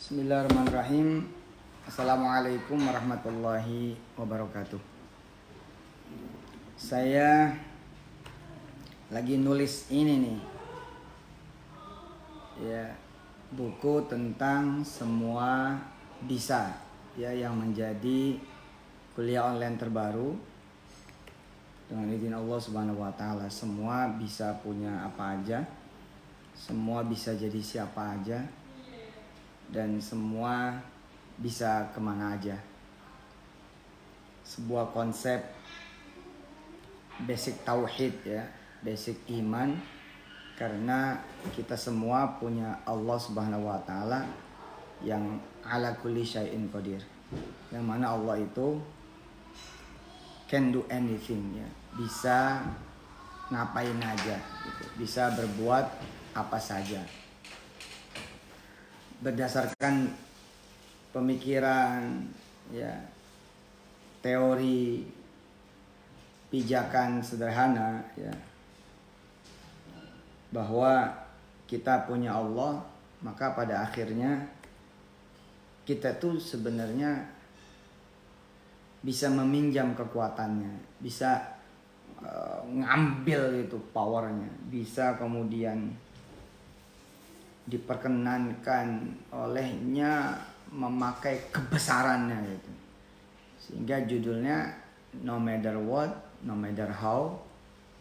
Bismillahirrahmanirrahim. Assalamualaikum warahmatullahi wabarakatuh. Saya lagi nulis ini nih, ya, buku tentang semua bisa, ya, yang menjadi kuliah online terbaru dengan izin Allah Subhanahu wa taala. Semua bisa punya apa aja, semua bisa jadi siapa aja, dan semua bisa kemana aja. Sebuah konsep basic tauhid, ya, basic iman, karena kita semua punya Allah Subhanahu wa taala yang ala kulli syai'in qadir, yang mana Allah itu can do anything, ya, bisa ngapain aja gitu. Bisa berbuat apa saja. Berdasarkan pemikiran, ya, teori, pijakan sederhana, ya, bahwa kita punya Allah, maka pada akhirnya kita tuh sebenarnya bisa meminjam kekuatannya, bisa ngambil itu powernya, bisa kemudian diperkenankan olehnya memakai kebesarannya gitu. Sehingga judulnya no matter what, no matter how,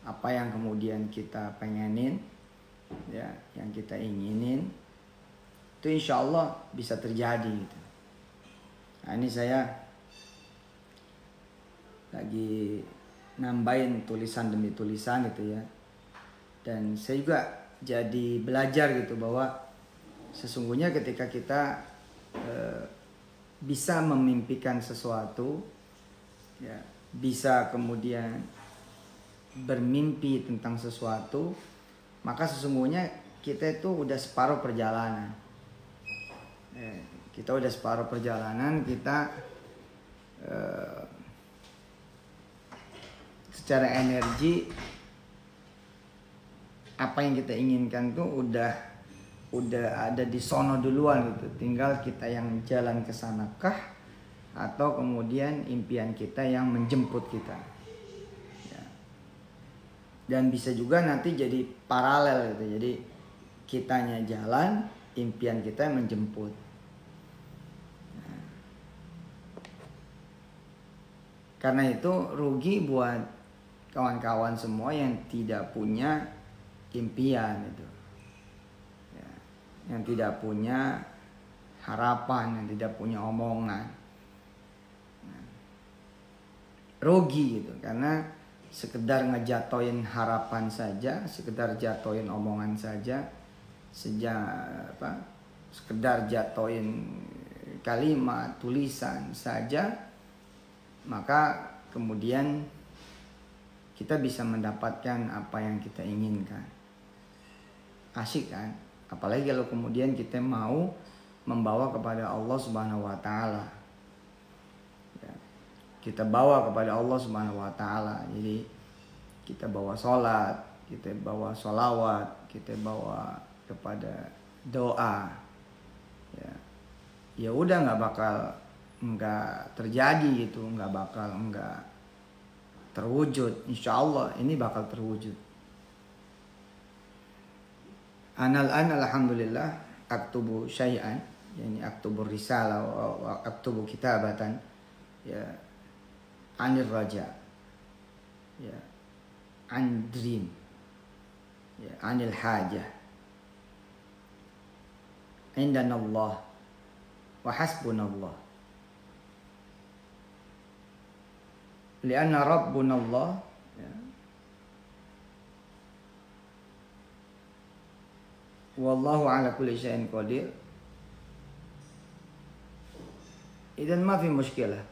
apa yang kemudian kita pengenin, ya, yang kita inginin, itu insya Allah bisa terjadi gitu. Nah, ini saya lagi nambahin tulisan demi tulisan gitu, ya. Dan saya juga jadi belajar gitu bahwa sesungguhnya ketika kita bisa memimpikan sesuatu, ya, bisa kemudian bermimpi tentang sesuatu, maka sesungguhnya kita itu udah separuh perjalanan. Kita udah separuh perjalanan, kita secara energi apa yang kita inginkan tuh udah ada di sono duluan gitu. Tinggal kita yang jalan ke sana kah, atau kemudian impian kita yang menjemput kita, ya. Dan bisa juga nanti jadi paralel gitu. Jadi kitanya jalan, impian kita yang menjemput. Nah, karena itu rugi buat kawan-kawan semua yang tidak punya impian itu, ya, yang tidak punya harapan, yang tidak punya omongan. Nah, rugi gitu, karena sekedar ngejatoin harapan saja, sekedar jatoin omongan saja, sekedar jatoin kalimat, tulisan saja, maka kemudian kita bisa mendapatkan apa yang kita inginkan. Asik kan? Apalagi kalau kemudian kita mau membawa kepada Allah Subhanahu wa taala. Ya, kita bawa kepada Allah Subhanahu wa taala. Jadi kita bawa sholat, kita bawa sholawat, kita bawa kepada doa. Ya udah, nggak terjadi gitu, nggak bakal nggak terwujud. Insya Allah ini bakal terwujud. Anal-an alhamdulillah aktubu syai'an, yani aktubu risalah wa aktubu kitabatan, ya, anir raja, ya, an dream, ya, anil hajah, indanallah wa hasbunallah, lianna rabbunallah, ya, wallahu ala kulli syai'in qadir. Idan ma fi mushkilah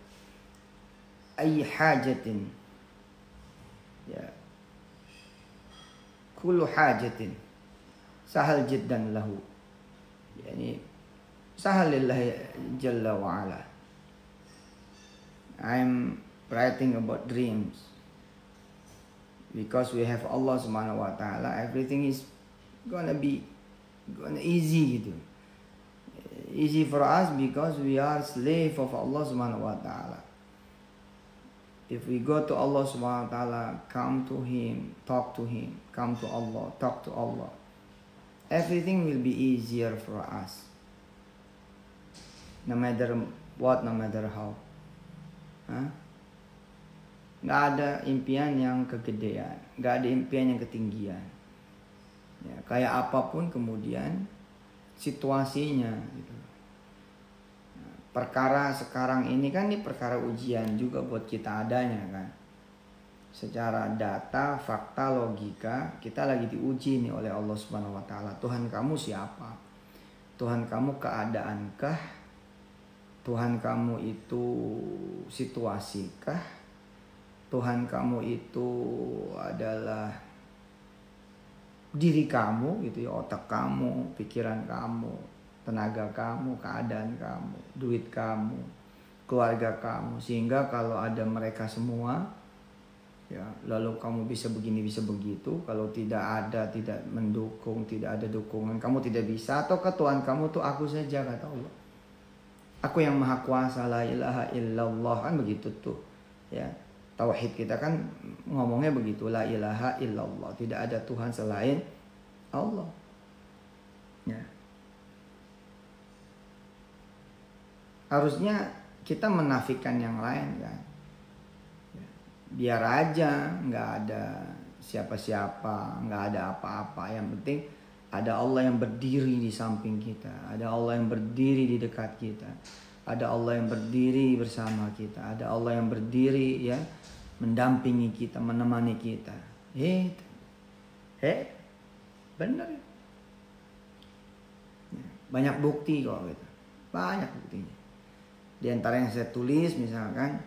ay hajatin, ya, kullu hajatin sahal jiddan lahu, yani sahal lillahi jalla wa ala. I'm writing about dreams because we have Allah Subhanahu wa taala. Everything is gonna easy gitu. easy for us because we are slave of Allah Subhanahu wa taala. If we go to Allah Subhanahu wa taala, come to him, talk to him, come to Allah, talk to Allah, everything will be easier for us. No matter what, no matter how. Nggak ada impian yang kegedean, nggak ada impian yang ketinggian. Ya, kayak apapun kemudian situasinya gitu. Perkara sekarang ini kan ini perkara ujian juga buat kita adanya kan. Secara data, fakta, logika, kita lagi diuji nih oleh Allah Subhanahu wa taala. Tuhan kamu siapa? Tuhan kamu keadaankah? Tuhan kamu itu situasikah? Tuhan kamu itu adalah diri kamu gitu ya, otak kamu, pikiran kamu, tenaga kamu, keadaan kamu, duit kamu, keluarga kamu. Sehingga kalau ada mereka semua ya, lalu kamu bisa begini, bisa begitu. Kalau tidak ada, tidak mendukung, tidak ada dukungan, kamu tidak bisa. Atau ke Tuhan kamu tuh aku saja, kata Allah. Aku yang maha kuasa, la ilaha illallah, kan begitu tuh ya. Tauhid kita kan ngomongnya begitu, la ilaha illallah, tidak ada Tuhan selain Allah. Ya. Harusnya kita menafikan yang lain kan. Ya. Biar aja nggak ada siapa-siapa, nggak ada apa-apa. Yang penting ada Allah yang berdiri di samping kita, ada Allah yang berdiri di dekat kita, ada Allah yang berdiri bersama kita, ada Allah yang berdiri ya mendampingi kita, menemani kita. Benar. Banyak bukti kok gitu. Banyak buktinya. Di antara yang saya tulis misalkan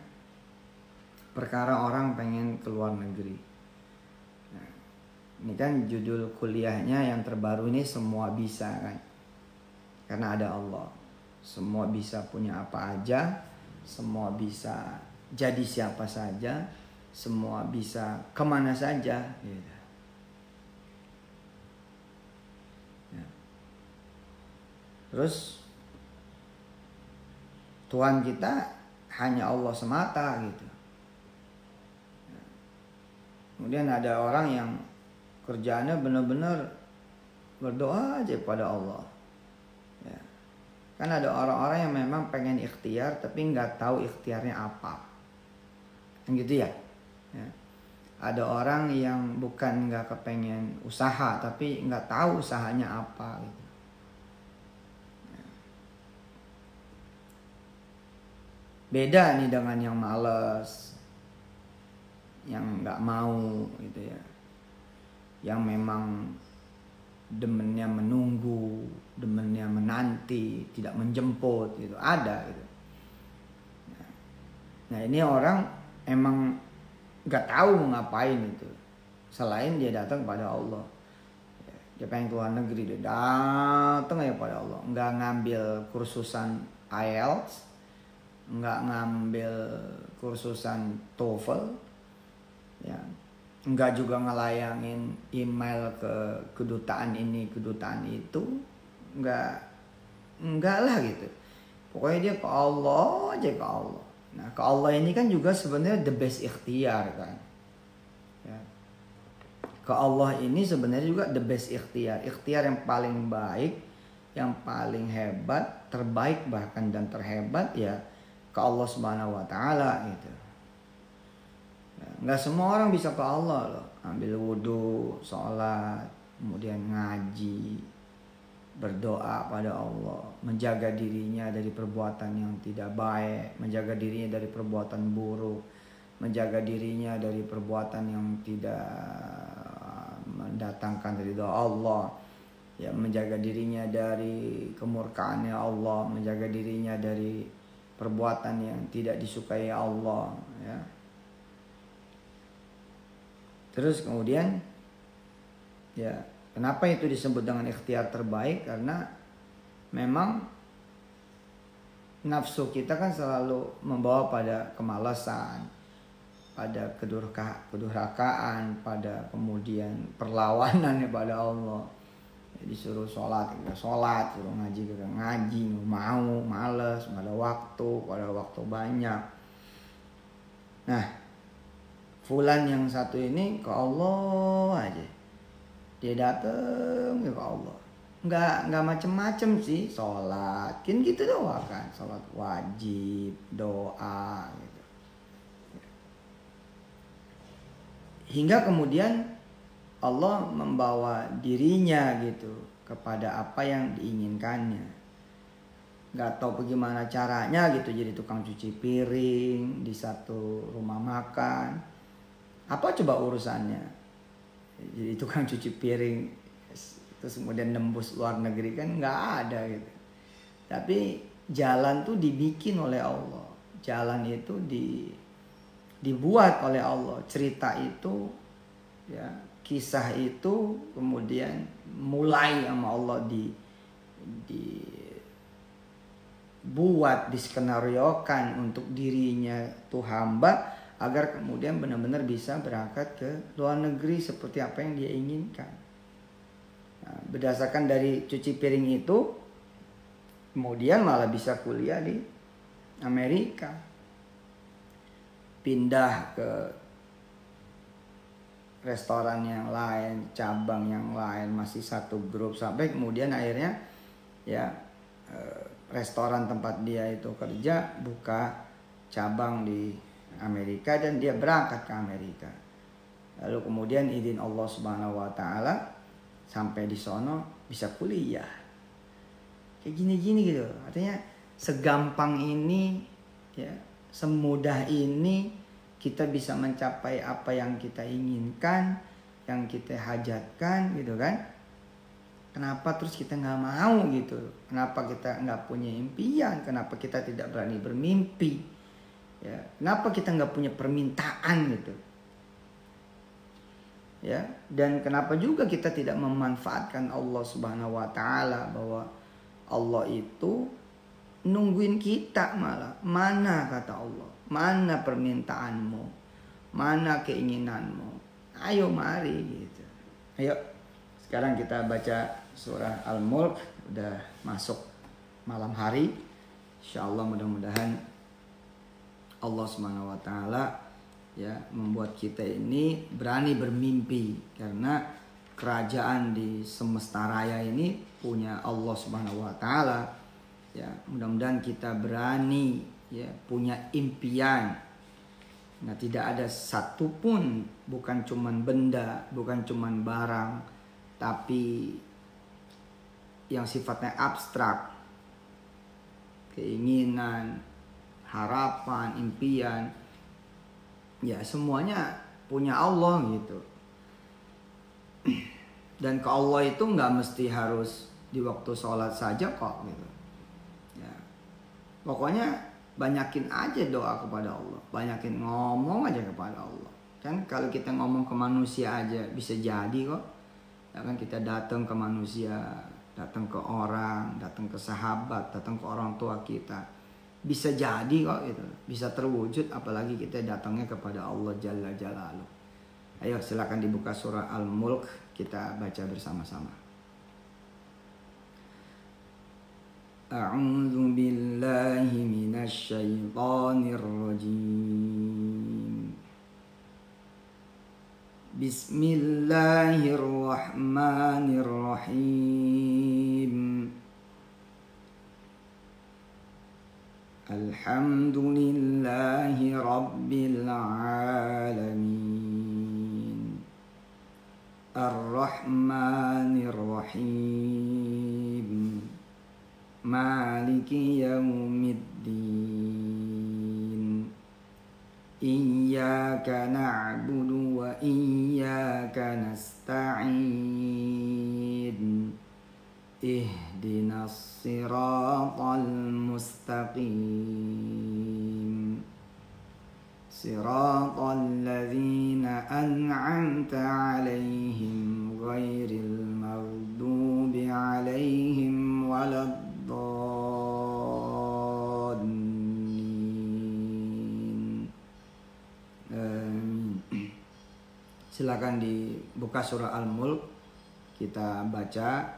perkara orang pengen keluar negeri. Nah, ini kan judul kuliahnya yang terbaru ini, semua bisa kan. Karena ada Allah. Semua bisa punya apa aja, semua bisa jadi siapa saja, semua bisa kemana saja gitu. Ya. Terus Tuhan kita hanya Allah semata gitu. Ya. Kemudian ada orang yang kerjaannya benar-benar berdoa aja pada Allah. Ya. Kan ada orang-orang yang memang pengen ikhtiar tapi nggak tahu ikhtiarnya apa. Kan gitu ya. Ya. Ada orang yang bukan nggak kepengen usaha tapi nggak tahu usahanya apa gitu. Ya. Beda nih dengan yang malas, yang nggak mau gitu ya, yang memang demennya menunggu, demennya menanti, tidak menjemput gitu, ada gitu. Nah ini orang emang gak tahu mau ngapain itu, selain dia datang pada Allah. Dia pengen keluar negeri, dia datang aja pada Allah. Nggak ngambil kursusan IELTS, nggak ngambil kursusan TOEFL, ya, nggak juga ngelayangin email ke kedutaan ini, kedutaan itu, nggak lah gitu. Pokoknya dia ke Allah aja, ke Allah. Nah, ke Allah ini kan juga sebenarnya the best ikhtiar kan. Ya. Ke Allah ini sebenarnya juga the best ikhtiar. Ikhtiar yang paling baik, yang paling hebat, terbaik bahkan dan terhebat ya ke Allah Subhanahu wa taala gitu. Ya, nggak semua orang bisa ke Allah loh. Ambil wudhu, sholat, kemudian ngaji, berdoa pada Allah, menjaga dirinya dari perbuatan yang tidak baik, menjaga dirinya dari perbuatan buruk, menjaga dirinya dari perbuatan yang tidak mendatangkan ridha Allah, ya, menjaga dirinya dari kemurkaannya Allah, menjaga dirinya dari perbuatan yang tidak disukai Allah, ya. Terus kemudian ya, kenapa itu disebut dengan ikhtiar terbaik? Karena memang nafsu kita kan selalu membawa pada kemalasan, pada kedurhakaan, pada kemudian perlawanan kepada Allah. Disuruh sholat, gak sholat, suruh ngaji, gak ngaji, mau, males, gak ada waktu banyak. Nah, fulan yang satu ini ke Allah aja, dia datang ke Allah, nggak macem-macem sih, sholat, kan gitu doang kan, sholat wajib, doa, gitu. Hingga kemudian Allah membawa dirinya gitu kepada apa yang diinginkannya. Gak tahu bagaimana caranya gitu, jadi tukang cuci piring di satu rumah makan. Apa coba urusannya? Jadi tukang cuci piring terus kemudian nembus luar negeri, kan gak ada gitu. Tapi jalan tuh dibikin oleh Allah. Jalan itu dibuat oleh Allah. Cerita itu ya, kisah itu kemudian mulai sama Allah dibuat, diskenariokan untuk dirinya tuh hamba, agar kemudian benar-benar bisa berangkat ke luar negeri seperti apa yang dia inginkan. Nah, berdasarkan dari cuci piring itu, kemudian malah bisa kuliah di Amerika, pindah ke restoran yang lain, cabang yang lain, masih satu grup, sampai kemudian akhirnya ya restoran tempat dia itu kerja buka cabang di Amerika dan dia berangkat ke Amerika. Lalu kemudian izin Allah Subhanahu wa taala sampai di sono bisa kuliah. Kayak gini-gini gitu. Artinya segampang ini ya, semudah ini kita bisa mencapai apa yang kita inginkan, yang kita hajatkan gitu kan. Kenapa terus kita nggak mau gitu? Kenapa kita nggak punya impian? Kenapa kita tidak berani bermimpi? Ya, kenapa kita nggak punya permintaan gitu? Ya, dan kenapa juga kita tidak memanfaatkan Allah Subhanahu wa taala, bahwa Allah itu nungguin kita malah. Mana kata Allah? Mana permintaanmu? Mana keinginanmu? Ayo mari gitu. Ayo sekarang kita baca surah Al-Mulk. Udah masuk malam hari. Insyaallah mudah-mudahan Allah Subhanahu wa taala ya membuat kita ini berani bermimpi, karena kerajaan di semesta raya ini punya Allah Subhanahu wa taala. Ya, mudah-mudahan kita berani ya punya impian. Nah, tidak ada satupun, bukan cuman benda, bukan cuman barang, tapi yang sifatnya abstrak, keinginan, harapan, impian, ya semuanya punya Allah gitu. Dan ke Allah itu nggak mesti harus di waktu sholat saja kok gitu. Ya, pokoknya banyakin aja doa kepada Allah, banyakin ngomong aja kepada Allah. Kan kalau kita ngomong ke manusia aja bisa jadi kok. Ya kan, kita datang ke manusia, datang ke orang, datang ke sahabat, datang ke orang tua kita, bisa jadi kok itu, bisa terwujud, apalagi kita datangnya kepada Allah Jalla Jalaluh. Ayo silakan dibuka surah Al-Mulk, kita baca bersama-sama. A'udzu billahi minasy syaithanir rajim. Bismillahirrahmanirrahim. Alhamdulillahi rabbil alamin. Ar-Rahmanir Rahim. Maliki yaumiddin. Iyyaka na'budu wa iyyaka nasta'in. Ihdinas siratal mustaqim. Siratal ladzina an'amta 'alaihim ghairil maghdubi 'alaihim waladdallin. Silakan dibuka surah Al-Mulk, kita baca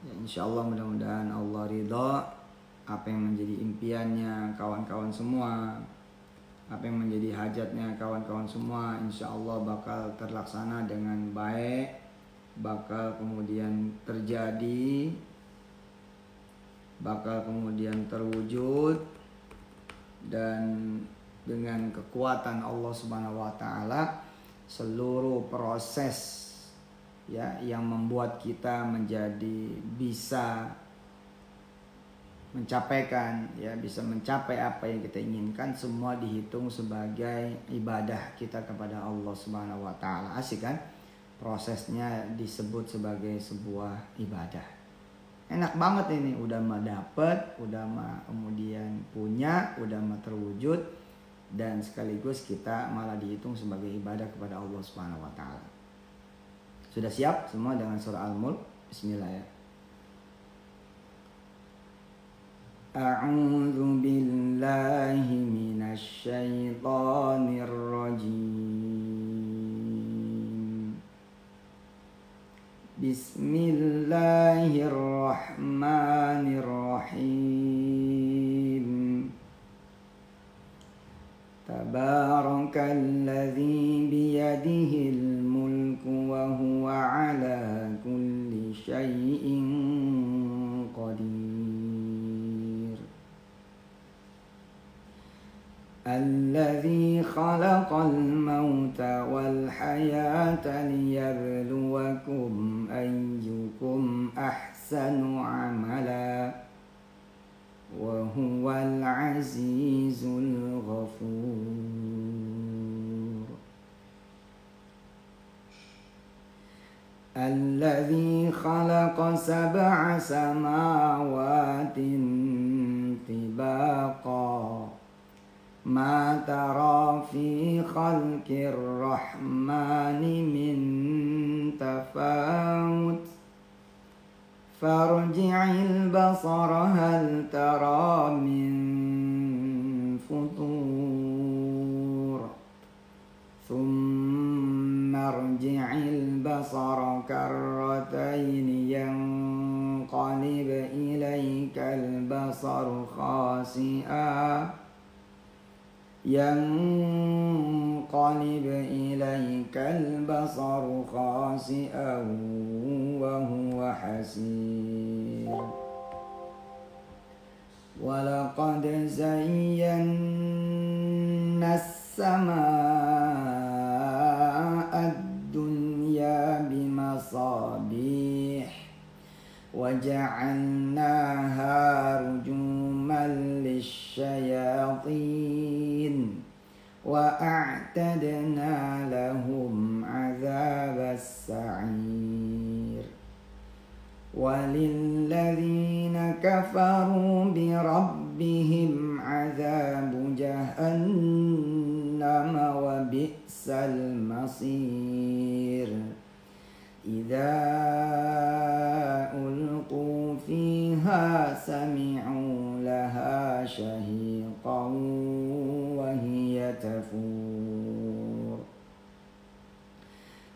Ya, insya Allah mudah-mudahan Allah ridha apa yang menjadi impiannya kawan-kawan semua, apa yang menjadi hajatnya kawan-kawan semua, insya Allah bakal terlaksana dengan baik, bakal kemudian terjadi, bakal kemudian terwujud, dan dengan kekuatan Allah Subhanahu wa taala seluruh proses ya yang membuat kita menjadi bisa mencapaikan ya, bisa mencapai apa yang kita inginkan, semua dihitung sebagai ibadah kita kepada Allah Subhanahu wa taala. Asik kan? Prosesnya disebut sebagai sebuah ibadah. Enak banget ini, udah mah dapet, udah mah kemudian punya, udah mah terwujud, dan sekaligus kita malah dihitung sebagai ibadah kepada Allah Subhanahu wa taala. Sudah siap semua dengan surah Al-Mulk? Bismillah ya. A'udzu billahi minasy syaithanir rajim. Bismillahirrahmanirrahim. Tabarakalladzi biyadihil mulku wa huwa ala kulli syai'in qadir. Alladzi khalaqal mauta wal hayata liyabluwakum ayyukum ahsanu amala wa huwal azizul ghafur. Alladzi khalaqa sab'a samawatin tibaqa ma tara fi khalqir rahmani min tafawut farji'il basara hal tara min futur thumma arji'il basara karratayn yanqalib ilaykal basaru khasi'a ينقلب إليك البصر خاسئا وهو حسير ولقد زينا السماء الدنيا بمصابيح وجعلناها رجوما للشياطين وأعتدنا لهم عذاب السعير وللذين كفروا بربهم عذاب جهنم وبئس المصير إذا ألقوا فيها سمعوا لها شهيقا وهي تفور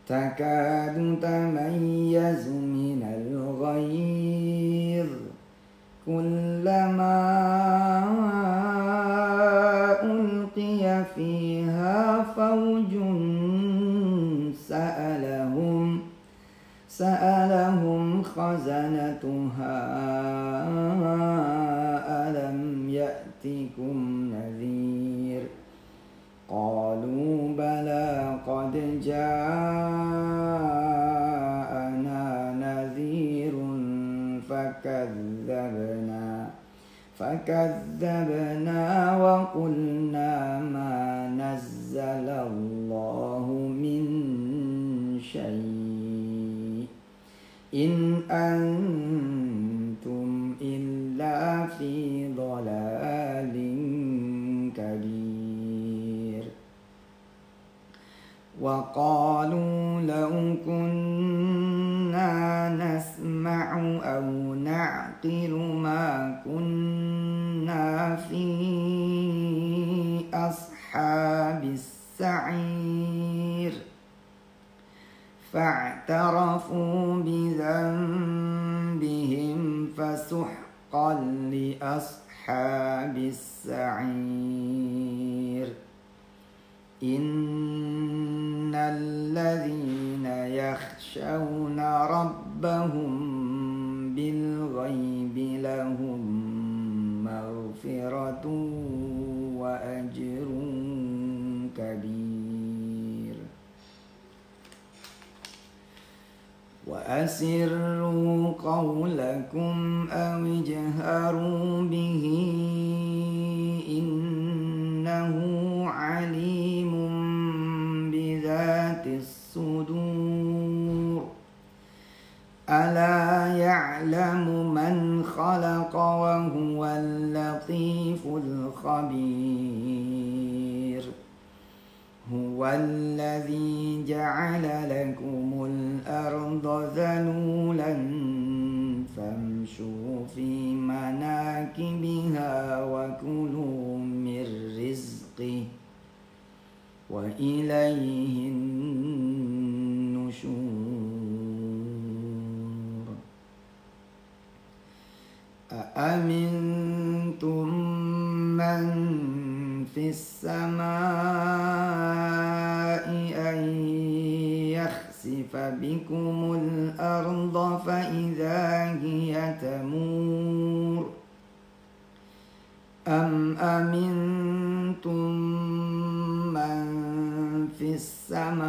تكاد تميز من الغيظ كلما ألقي فيها فوج سألهم خزنتها ألم يأتكم نذير قالوا بلى قد جاءنا نذير فكذبنا وقلنا ما نزل الله من شيء إن أنتم إلا في ضلال كبير وقالوا لو كنا نسمع أو نعقل ما كنا في أصحاب السعير فاعترفوا بذنبهم أصحاب السعير إن الذين يخشون ربهم بالغيب لهم مغفرة وأجر كبير وأسروا قولكم أو اجهروا به إنه عليم بذات الصدور ألا يعلم من خلق وهو اللطيف الخبير هو الذي جعل لكم الأرض ذلولا فامشوا في مناكبها وكلوا من رزقه وإليه النشور أأمنتم من في السماء أن يخسف بكم الأرض فإذا هي تمور أم أمنتم من في السماء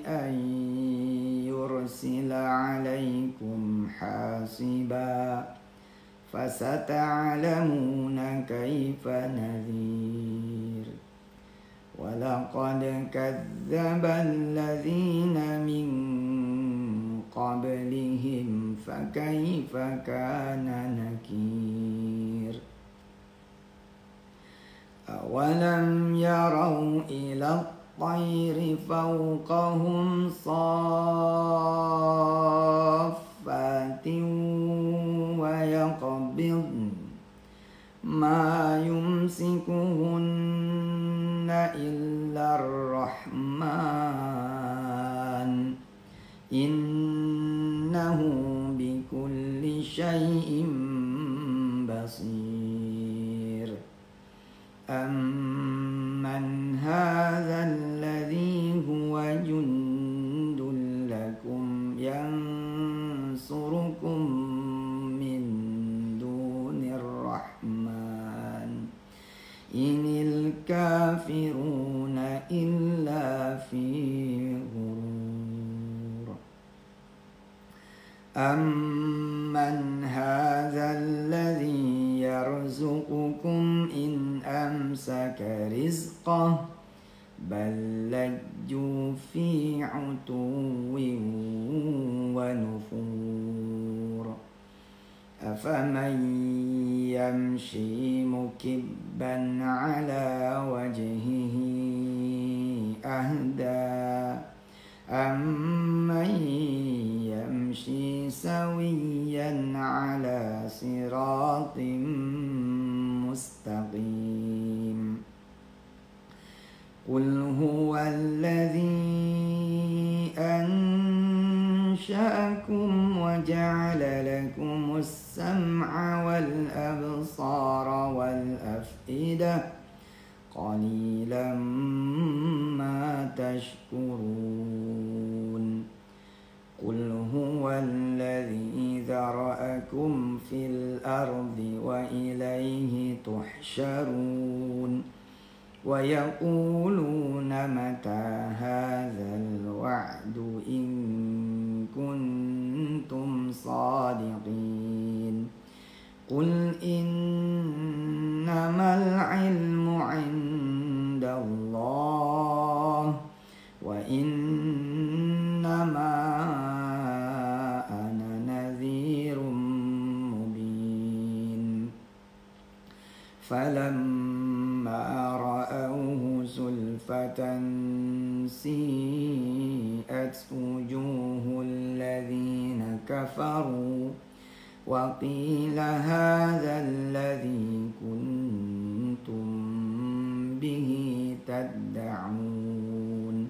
أن يرسل عليكم حاصبا فستعلمون كيف نذير ولقد كذب الذين من قبلهم فكيف كان نكير أولم يروا إلى الطير فوقهم صافات ويقبضن ما يمسكهن إلا الرحمن إنه بكل شيء بصير أمن هذا الذي هو جند لكم ينصركم من دون الرحمن إن الكافرون إلا في غرور أمن هذا الذي يرزقكم إن أمسك رزقه بل لجوا في عتو ونفور أفمن يمشي مكبا على وجهه أهدى أمن يمشي سويا على صراط مستقيم قل هو الذي أنشأكم وجعل لكم السمع والأبصار والأفئدة قليلا ما تشكرون قل هو الذي ذرأكم في الأرض وإليه تحشرون ويقولون متى هذا الوعد إن كنتم صادقين قل إنما العلم عند الله وإنما أنا نذير مبين فلما رأوه زلفة سيئت وجوه الذين كفروا وقيل هذا الذي كنتم به تدعون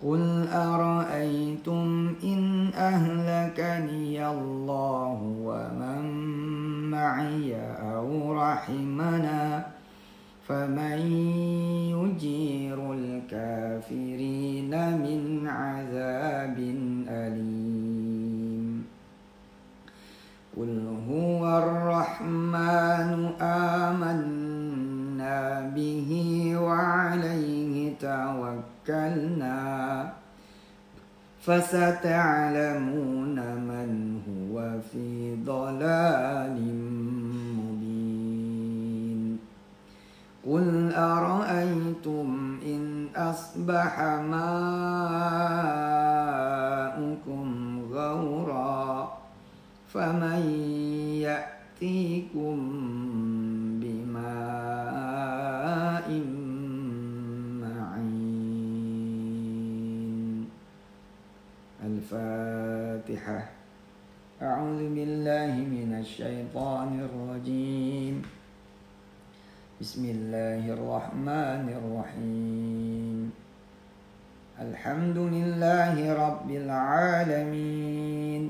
قل أرأيتم إن أهلكني الله ومن معي أو رحمنا فمن يجير الكافرين من عذاب أليم قل هو الرحمن آمنا به وعليه توكلنا فستعلمون من هو في ضلال مبين قل أرأيتم إن أصبح ماؤكم غورا فمن يأتيكم بماء معين الفاتحة أعوذ بالله من الشيطان الرجيم بسم الله الرحمن الرحيم الحمد لله رب العالمين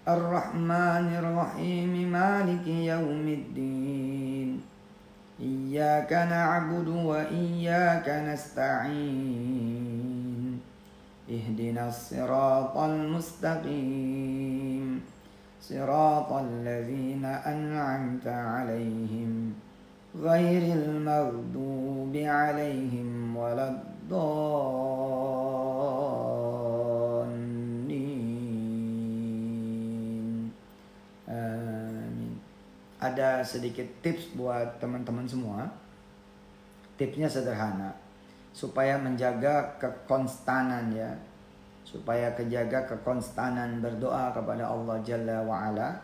الرحمن الرحيم مالك يوم الدين إياك نعبد وإياك نستعين اهدنا الصراط المستقيم صراط الذين أنعمت عليهم غير المغضوب عليهم ولا الضالين آمين. Ada sedikit tips buat teman-teman semua. Tipsnya sederhana, supaya menjaga kekonstanan ya, supaya kejaga kekonstanan berdoa kepada Allah Jalla wa'ala.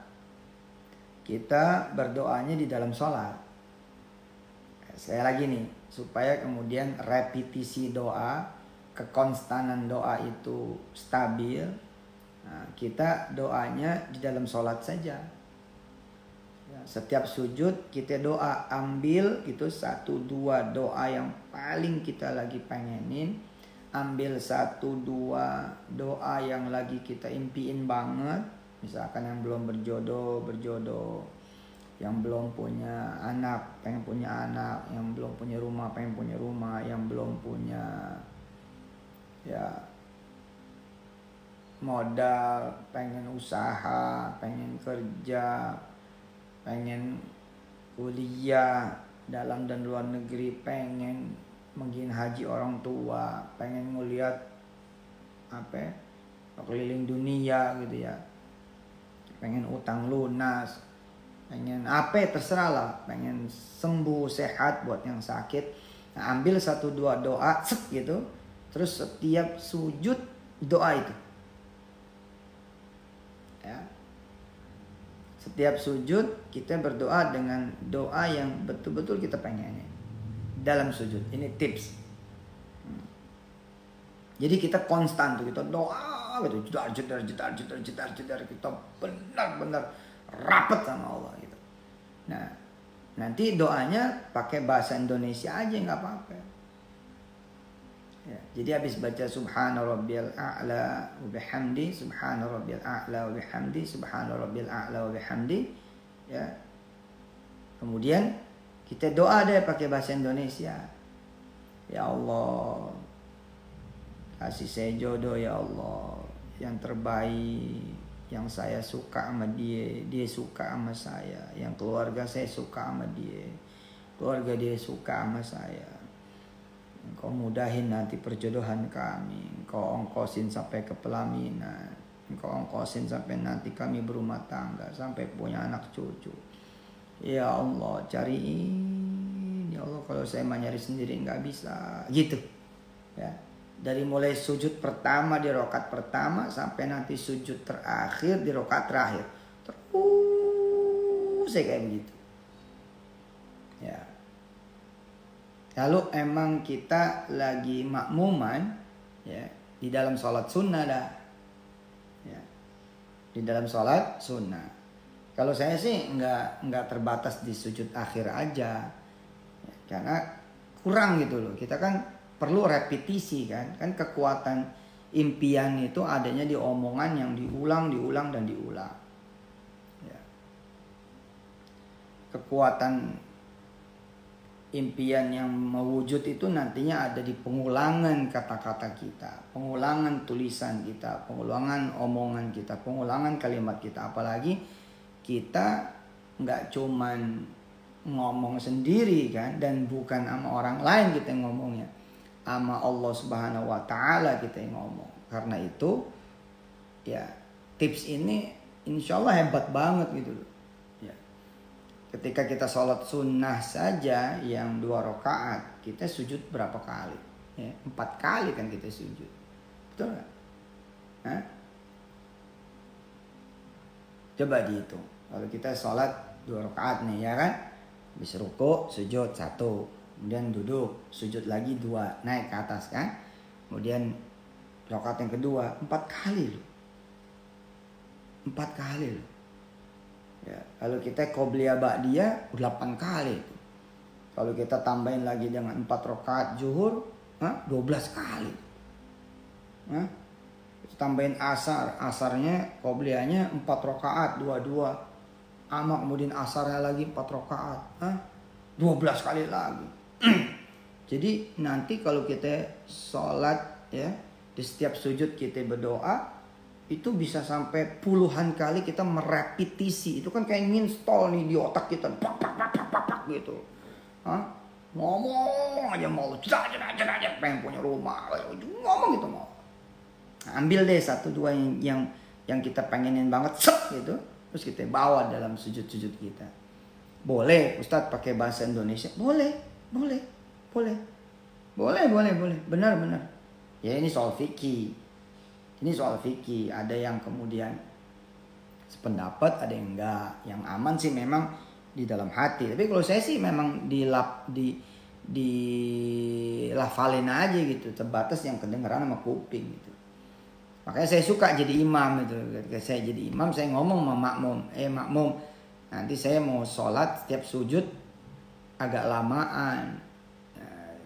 Kita berdoanya di dalam sholat. Sekali lagi nih, supaya kemudian repetisi doa, kekonstanan doa itu stabil. Nah, kita doanya di dalam sholat saja. Ya, setiap sujud kita doa, ambil itu 1-2 doa yang paling kita lagi pengenin. Ambil 1-2 doa yang lagi kita impiin banget. Misalkan yang belum berjodoh. Yang belum punya anak, pengen punya anak. Yang belum punya rumah, pengen punya rumah. Yang belum punya ya modal, pengen usaha, pengen kerja, pengen kuliah dalam dan luar negeri, pengen mungkin haji orang tua, pengen ngeliat keliling dunia gitu ya, pengen utang lunas, pengen terserah lah, pengen sembuh sehat buat yang sakit. Nah, ambil 1-2 doa gitu, terus setiap sujud doa itu ya. Setiap sujud kita berdoa dengan doa yang betul-betul kita pengen dalam sujud. Ini tips. Jadi kita konstan tuh, kita doa gitu, jedar, kita benar-benar rapat sama Allah gitu. Nah, nanti doanya pakai bahasa Indonesia aja nggak apa-apa. Ya, jadi habis baca Subhana Rabbiyal A'la wa bihamdi, Subhana Rabbiyal A'la wa bihamdi, Subhana Rabbiyal A'la wa bihamdi, ya. Kemudian kita doa deh pakai bahasa Indonesia. Ya Allah, kasih saya jodoh ya Allah, yang terbaik, yang saya suka sama dia, dia suka sama saya, yang keluarga saya suka sama dia, keluarga dia suka sama saya. Engkau mudahin nanti perjodohan kami, Engkau ongkosin sampai ke pelaminan, Engkau ongkosin sampai nanti kami berumah tangga, sampai punya anak cucu. Ya Allah, cariin ya Allah, kalau saya mau nyari sendiri nggak bisa gitu ya. Dari mulai sujud pertama di rakaat pertama sampai nanti sujud terakhir di rakaat terakhir, terus saya kayak begitu ya. Lalu emang kita lagi makmuman ya, di dalam sholat sunnah dah ya, di dalam sholat sunnah. Kalau saya sih nggak terbatas di sujud akhir aja ya, karena kurang gitu loh. Kita kan perlu repetisi kan kekuatan impian itu adanya di omongan yang diulang dan diulang ya. kekuatan impian yang mewujud itu nantinya ada di pengulangan kata-kata kita, pengulangan tulisan kita, pengulangan omongan kita, pengulangan kalimat kita. Apalagi kita nggak cuman ngomong sendiri kan, dan bukan sama orang lain kita yang ngomongnya, sama Allah Subhanahu wa Ta'ala kita yang ngomong. Karena itu ya tips ini insya Allah hebat banget gitu loh. Ketika kita sholat sunnah saja yang 2 rakaat, kita sujud berapa kali? Ya, 4 kali kan kita sujud. Betul nggak? Hah? Coba dihitung. Kalau kita sholat 2 rakaat nih ya kan, habis ruku, sujud 1, kemudian duduk, sujud lagi 2, naik ke atas kan, kemudian rakaat yang kedua 4 kali loh. 4 kali loh. Ya, kalau kita qobliyah ba'diyah 8 kali. Kalau kita tambahin lagi dengan 4 rakaat zuhur, 12 kali. Tambahin asarnya qobliyahnya 4 rakaat 22. Kemudian asarnya lagi 4 rakaat, 12 kali lagi. Jadi nanti kalau kita sholat ya, di setiap sujud kita berdoa, itu bisa sampai puluhan kali kita merepetisi. Itu kan kayak nginstall nih di otak kita, pak gitu. Ngomong aja mau, pengen punya rumah, ngomong gitu mau. Ambil deh 1-2 yang kita pengenin banget, gitu. Terus kita bawa dalam sujud-sujud kita. Boleh Ustadz pakai bahasa Indonesia? Boleh. Benar. Ya ini soal fikih. Ada yang kemudian sependapat, ada yang enggak. Yang aman sih memang di dalam hati. Tapi kalau saya sih memang dilafalin aja gitu. Terbatas yang kedengeran sama kuping gitu. Makanya saya suka jadi imam gitu. Ketika saya jadi imam, saya ngomong sama makmum, nanti saya mau sholat setiap sujud agak lamaan.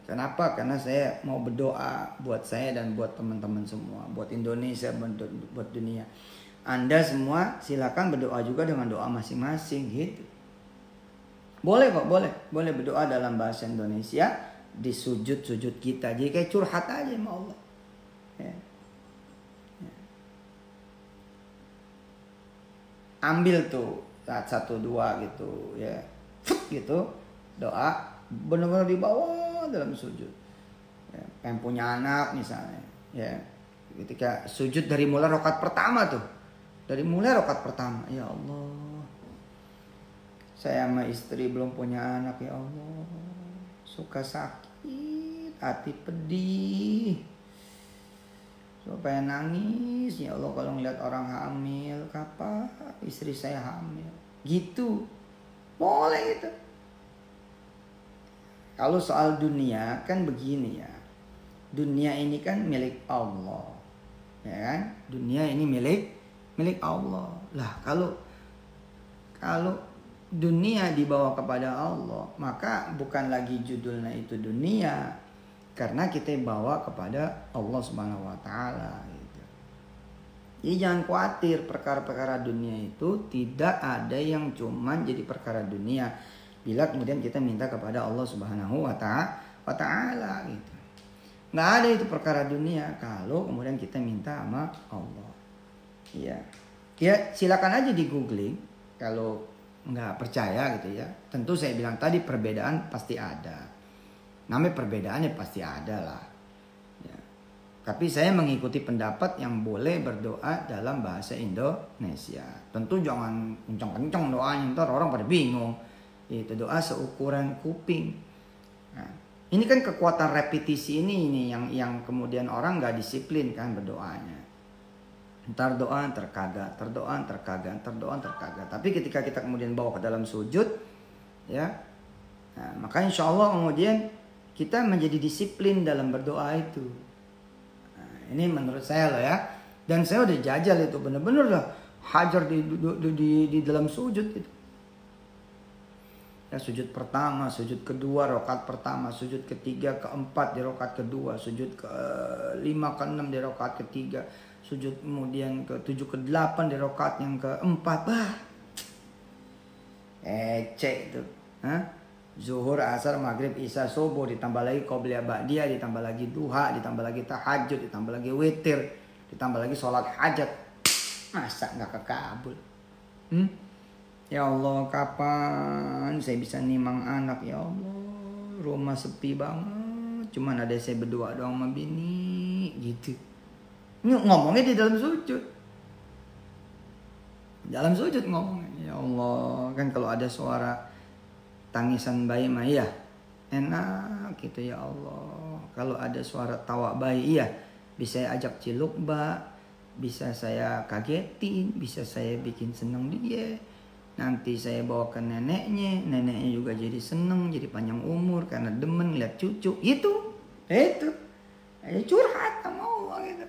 Kenapa? Karena saya mau berdoa buat saya dan buat teman-teman semua, buat Indonesia, buat dunia. Anda semua silakan berdoa juga dengan doa masing-masing gitu. Boleh kok, boleh berdoa dalam bahasa Indonesia di sujud-sujud kita. Jadi kayak curhat aja sama Allah. Ya. Ambil tuh saat 1-2 gitu ya, gitu doa benar-benar dibawa dalam sujud. Ya, pengen punya anak misalnya, ya ketika sujud dari mulai rakaat pertama tuh, ya Allah, saya sama istri belum punya anak ya Allah, suka sakit, hati pedih, supaya nangis ya Allah kalau ngeliat orang hamil, kapan istri saya hamil, gitu, boleh gitu. Kalau soal dunia kan begini ya, dunia ini kan milik Allah, ya kan? Dunia ini milik Allah. Lah kalau dunia dibawa kepada Allah, maka bukan lagi judulnya itu dunia, karena kita bawa kepada Allah Subhanahu wa Ta'ala. Gitu. Jadi jangan khawatir, perkara-perkara dunia itu tidak ada yang cuman jadi perkara dunia. Bila kemudian kita minta kepada Allah Subhanahu wa Ta'ala gitu. Nggak ada itu perkara dunia kalau kemudian kita minta sama Allah. Iya. Ya silakan aja di googling kalau nggak percaya gitu ya. Tentu saya bilang tadi perbedaan pasti ada. Namanya perbedaannya pasti ada lah. Ya. Tapi saya mengikuti pendapat yang boleh berdoa dalam bahasa Indonesia. Tentu jangan kencang-kencang doanya, ntar orang pada bingung. Itu doa seukuran kuping. Nah, ini kan kekuatan repetisi ini yang kemudian orang nggak disiplin kan berdoanya. Ntar doa terkagak. Tapi ketika kita kemudian bawa ke dalam sujud, ya, nah, maka insya Allah kemudian kita menjadi disiplin dalam berdoa itu. Nah, ini menurut saya loh ya. Dan saya udah jajal itu bener-bener lah hajar di dalam sujud itu. Ya, sujud pertama, sujud kedua, rakaat pertama, sujud ketiga, keempat di rakaat kedua, sujud ke-5, ke-6 di rakaat ketiga, sujud kemudian ke-7, ke-8 di rakaat yang keempat. Ecek itu. Hah? Zuhur, asar, maghrib, isya, subuh, ditambah lagi qobliyah ba'diyah, ditambah lagi duha, ditambah lagi tahajud, ditambah lagi witir, ditambah lagi sholat hajat. Masa nggak kekabul? Ya Allah, kapan saya bisa nimang anak? Ya Allah, rumah sepi banget, cuman ada saya berdua doang sama bini gitu. Ini ngomongnya di dalam sujud. Dalam sujud ngomongnya. Ya Allah, kan kalau ada suara tangisan bayi mah iya enak gitu ya Allah. Kalau ada suara tawa bayi iya bisa saya ajak ciluk mbak, bisa saya kagetin, bisa saya bikin seneng dia. Nanti saya bawa ke neneknya, neneknya juga jadi seneng, jadi panjang umur karena demen lihat cucu. Itu curhat sama Allah gitu.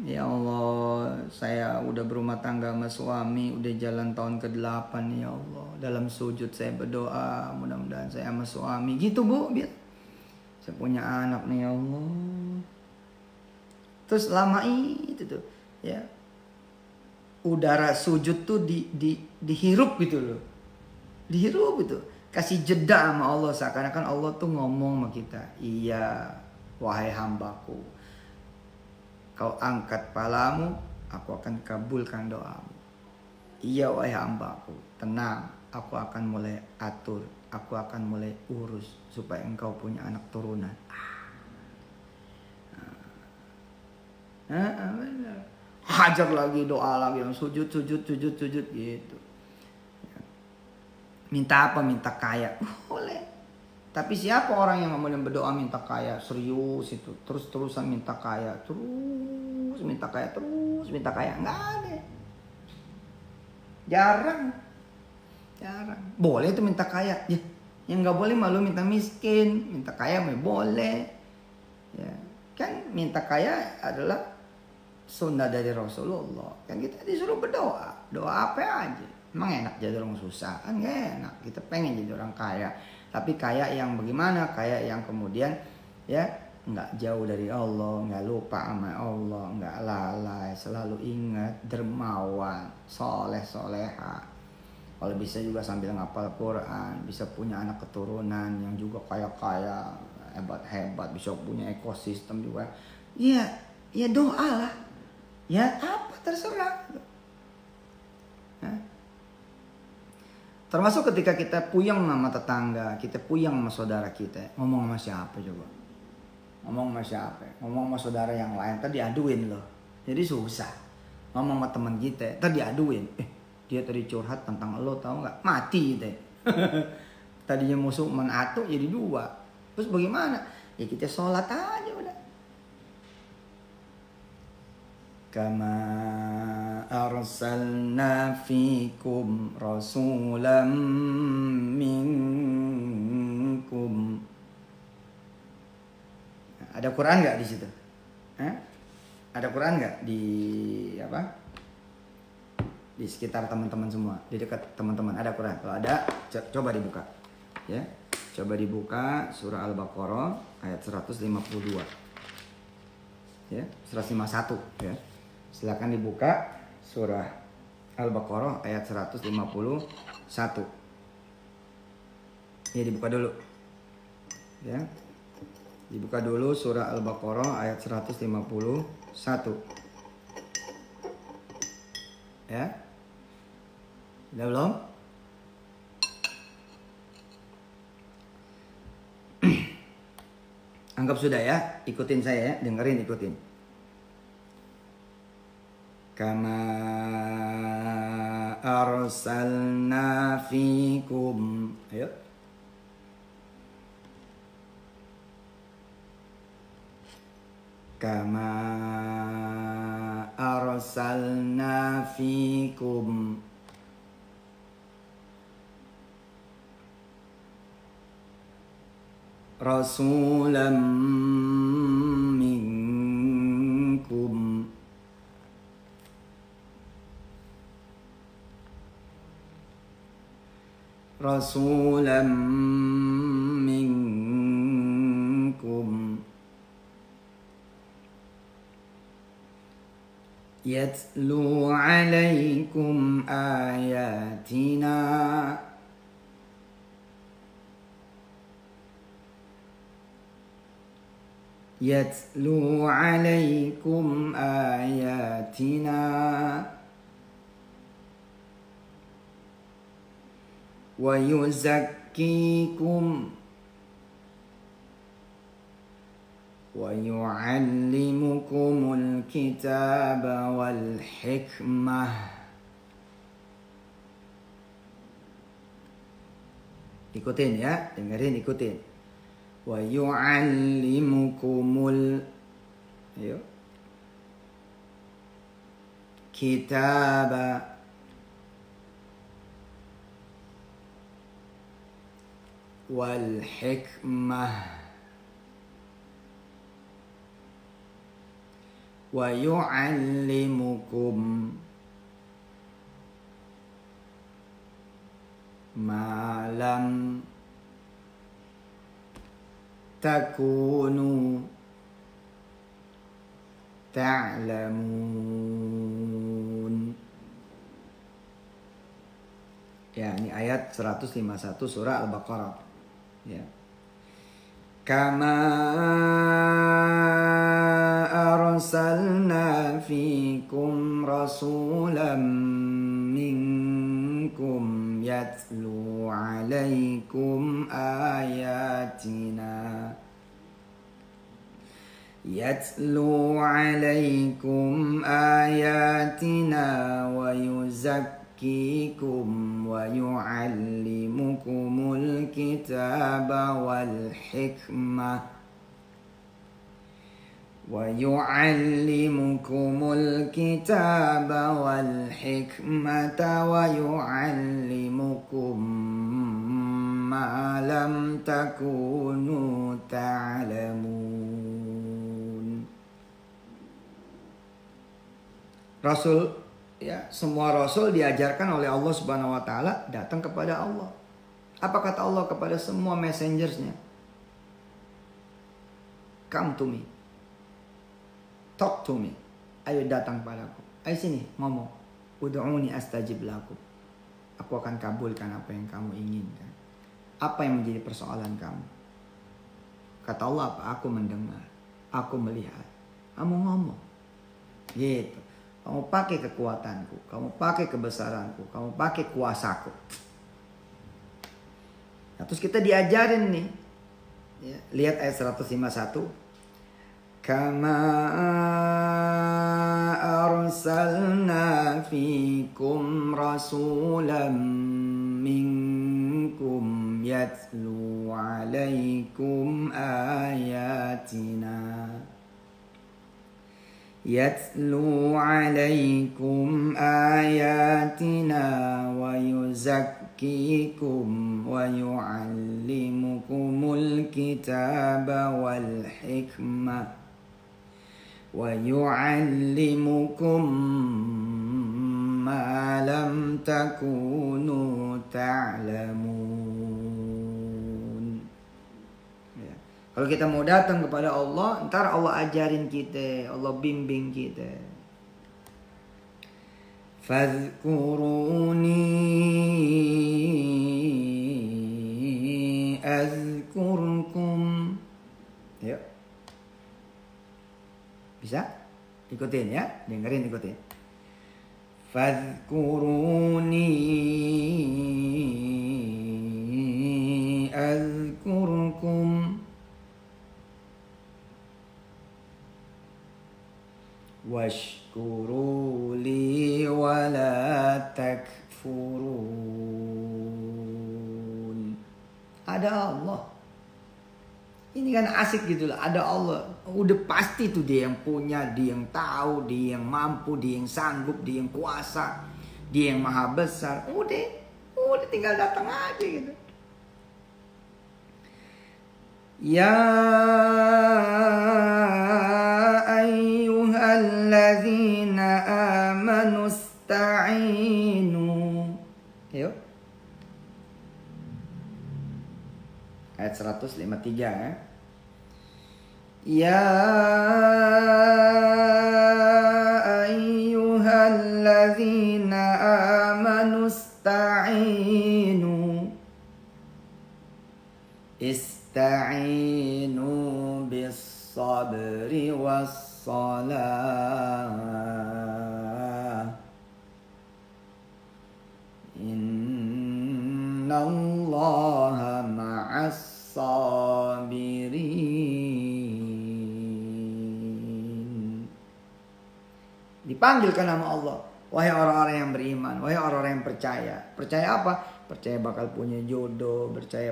Ya Allah, saya udah berumah tangga sama suami, udah jalan tahun ke-8 ya Allah. Dalam sujud saya berdoa, mudah-mudahan saya sama suami gitu Bu, biar saya punya anak nih ya Allah. Terus lama itu tuh, ya udara sujud tuh dihirup gitu loh, dihirup gitu, kasih jeda sama Allah seakan-akan Allah tuh ngomong sama kita, iya wahai hambaku, kau angkat palamu, aku akan kabulkan doamu. Iya wahai hambaku, tenang, aku akan mulai atur, aku akan mulai urus supaya engkau punya anak turunan. Hajar lagi, doa lagi, sujud gitu. Minta apa? Minta kaya, boleh. Tapi siapa orang yang kemudian berdoa minta kaya serius itu, terus-terusan minta kaya, terus minta kaya, nggak ada. Jarang. Boleh itu minta kaya, ya. Yang nggak boleh malu minta miskin, minta kaya mah boleh. Ya, kan minta kaya adalah sunnah dari Rasulullah. Kan kita disuruh berdoa, doa apa aja. Emang enak jadi orang susah? Kan nggak enak. Kita pengen jadi orang kaya. Tapi kaya yang bagaimana? Kaya yang kemudian ya nggak jauh dari Allah, nggak lupa sama Allah, nggak lalai, selalu ingat, dermawan, soleha. Kalau bisa juga sambil ngapal Quran, bisa punya anak keturunan yang juga kaya, hebat, bisa punya ekosistem juga. Ya doa lah. Ya apa terserah. Termasuk ketika kita puyeng sama tetangga, kita puyeng sama saudara kita, ngomong sama siapa coba? Ngomong sama siapa? Ngomong sama saudara yang lain, tadi aduin loh. Jadi susah. Ngomong sama teman kita, tadi aduin. Dia tadi curhat tentang lo, tahu nggak? Mati deh. Tadinya musuh menatu jadi 2. Terus bagaimana? Ya kita sholat aja udah. Kama arsalna fikum rasulam minkum. Ada Quran nggak di situ? Ada Quran nggak di apa? Di sekitar teman-teman semua, di dekat teman-teman ada Quran. Kalau ada, coba dibuka. Ya, coba dibuka surah Al-Baqarah ayat 152. Ya, 151 ya. Silakan dibuka surah Al-Baqarah ayat 151. Ya, dibuka dulu. Ya. Dibuka dulu surah Al-Baqarah ayat 151. Ya. Sudah belum? Anggap sudah ya, ikutin saya ya, dengerin ikutin. Kama arsalna fikum. Ayo. Kama arsalna fikum rasulam minkum. Rasulam minkum Yatlu alaikum ayatina. Yatlu alaikum ayatina wa yuzakkikum wa yu'allimukumul kitaba wal hikmah. Ikutin ya, dengerin, ikutin. Wa yu'allimukumul kitaba wal hikmah wa yu'allimukum ma lam takunu ta'lamun. Ya, ini ayat 151 surah Al-Baqarah. Ya. Kama arsalna fikum rasulam minkum yatlu alaikum ayatina wa yuzakkikum wa yu'allimukumul kitaba wal hikmah wa yu'allimukum ma lam takunu ta'lamun. Rasul, ya, semua rasul diajarkan oleh Allah Subhanahu wa taala datang kepada Allah. Apa kata Allah kepada semua messengersnya? Come to me. Talk to me. Ayo datang padaku. Ayo sini ngomong. Ud'uni astajib lakum. Aku akan kabulkan apa yang kamu inginkan. Apa yang menjadi persoalan kamu? Kata Allah apa? Aku mendengar. Aku melihat. Kamu ngomong. Gitu. Kamu pakai kekuatanku, kamu pakai kebesaranku, kamu pakai kuasaku. Nah, terus kita diajarin nih. Ya, lihat ayat 151. Kama arsalna fikum rasulam minkum yatlu alaikum ayatina. Yatlu alaikum ayatina wa yuzakkikum wa yu'allimukumul kitaba wal hikmah wa yu'allimukum ma lam takunu ta'lamun. Kalau kita mau datang kepada Allah, ntar Allah ajarin kita, Allah bimbing kita. Fadhkuruni azkurkum. Yuk. Bisa? Ikutin ya, dengerin, ikutin. Fadhkuruni azkurkum. Washkuru li wa la takfurun. Ada Allah. Ini kan asik gitu lah. Ada Allah. Udah pasti tuh dia yang punya, dia yang tahu, dia yang mampu, dia yang sanggup, dia yang kuasa, dia yang maha besar. Udah tinggal datang aja gitu. Ya ayyuhalladzina amanu ista'inu. Yuk. Ayat 153 ya. Ya ayyuhalladzina ayyuhallazina amanu ista'inu bis sabri was salah innallaha ma'as sabirin. Dipanggilkan nama Allah, wahai orang-orang yang beriman, wahai orang-orang yang percaya. Percaya apa? Percaya bakal punya jodoh, percaya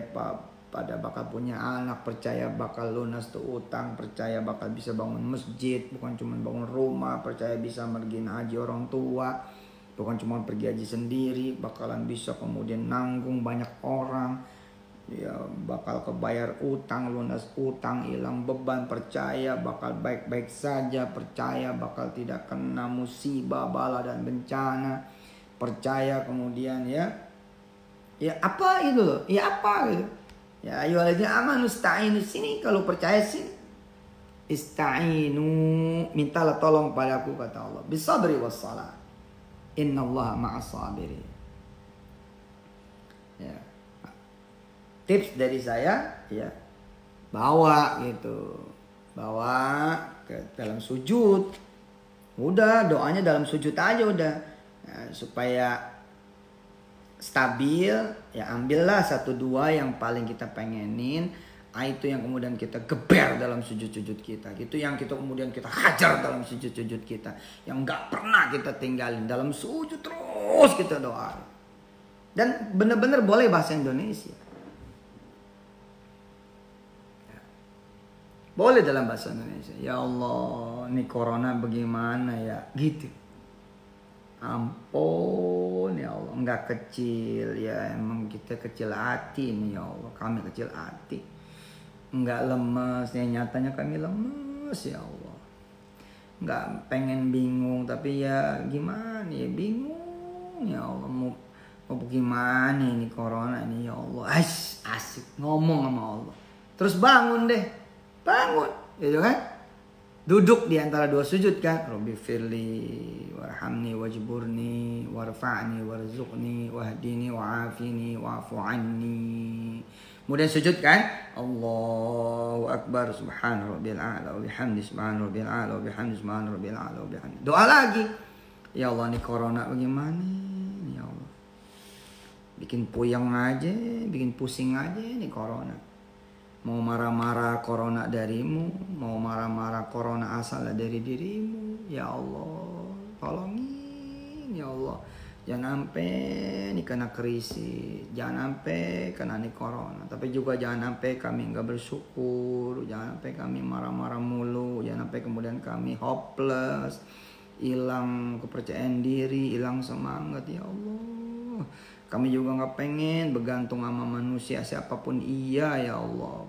pada bakal punya anak, percaya bakal lunas tuh utang, percaya bakal bisa bangun masjid, bukan cuma bangun rumah, percaya bisa mergin haji orang tua, bukan cuma pergi haji sendiri, bakalan bisa kemudian nanggung banyak orang, ya bakal kebayar utang, lunas utang, hilang beban, percaya bakal baik-baik saja, percaya bakal tidak kena musibah, bala dan bencana, percaya kemudian ya apa itu loh, ya apa gitu. Ya ayyuhalladzina amanu ista'inu, sini kalau percaya sini. Ista'inu, mintalah tolong padaku kata Allah. Bisabri wassalah. Innallaha ma'as sabirin. Ya. Tips dari saya ya bawa gitu. Bawa ke dalam sujud. Udah doanya dalam sujud aja udah. Ya, supaya stabil, ya ambillah 1-2 yang paling kita pengenin, itu yang kemudian kita geber dalam sujud-sujud kita, gitu yang kita kemudian kita hajar dalam sujud-sujud kita, yang nggak pernah kita tinggalin dalam sujud, terus kita doa. Dan benar-benar boleh bahasa Indonesia, boleh dalam bahasa Indonesia. Ya Allah, ini corona bagaimana ya, gitu. Ampun ya Allah, enggak kecil ya, emang kita kecil hati nih ya Allah, kami kecil hati, enggak lemes ya, nyatanya kami lemes ya Allah, enggak pengen bingung tapi ya gimana ya, bingung ya Allah, mau gimana ini corona ini ya Allah. Asik ngomong sama Allah, terus bangun deh, bangun gitu kan. Duduk di antara 2 sujud kan. Rabbi firli warhamni wajburni warfa'ni warzuqni wahdini wa'afini wa'fu anni. Kemudian sujud kan. Allahu akbar subhana rabbil a'la wa bihamdi subhana rabbil a'la wa bihamdi subhana rabbil a'la wa bihamdi. Doa lagi. Ya Allah, ini corona bagaimana? Ya Allah. Bikin puyeng aja, bikin pusing aja nih corona. Mau marah-marah corona darimu, mau marah-marah corona asal dari dirimu. Ya Allah, tolongin ya Allah. Jangan sampai ini kena krisis, jangan sampai kena ini corona. Tapi juga jangan sampai kami nggak bersyukur, jangan sampai kami marah-marah mulu, jangan sampai kemudian kami hopeless, hilang kepercayaan diri, hilang semangat ya Allah. Kami juga nggak pengen bergantung sama manusia siapapun iya ya Allah.